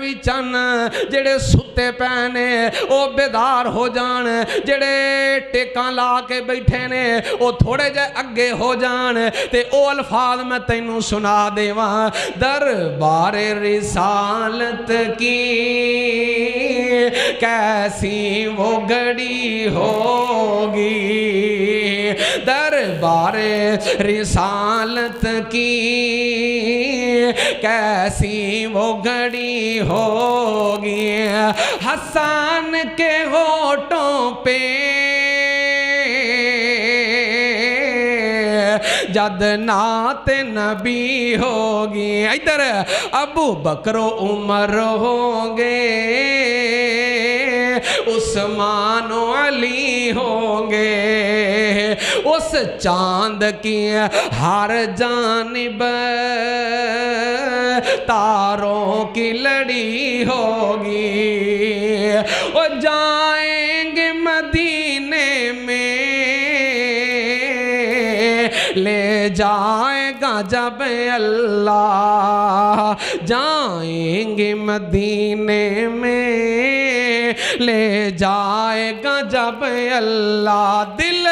भी चन जेड़े सुते पैने ओ बेदार हो जान जेड़े टेकां ला के बैठे ने ओ थोड़े जे अगे हो जान ते ओ अल्फाज मैं तैनू सुना देवां दरबारे रिसालत की कैसी वो घड़ी होगी दरबारे रिसालत की कैसी वो घड़ी होगी हसन के होठों पे जद नात नबी होगी इधर अबू बकरो उमर होंगे उस्मान अली होंगे उस चांद की हर जानिब तारों की लड़ी होगी वो जाएंगे मदीने में ले जाएगा जब अल्लाह जाएंगे मदीने में ले जाएगा जब अल्लाह दिल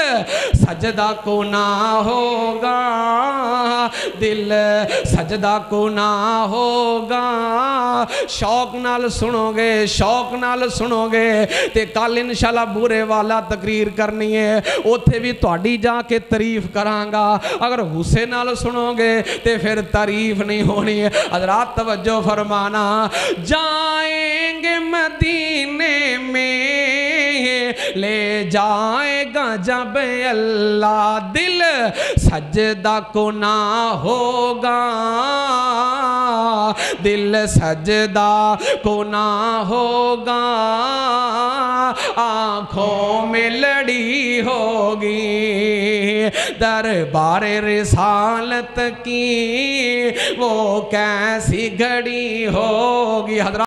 सजदा को ना होगा दिल सजदा को ना होगा शौक नाल सुनोगे ते कल इंशाल्लाह बुरे वाला तकरीर करनी है उत्थे भी तुहाडी जाके तारीफ करांगा अगर गुस्से नाल सुनोगे ते फिर तारीफ नहीं होनी है हज़रात तवज्जो फरमाना जाएंगे मदीने में ले जाएगा जब अल्लाह दिल सजदा को ना होगा दिल सजदा को ना होगा आँखों में लड़ी होगी दरबारे रिसालत की वो कैसी घड़ी होगी।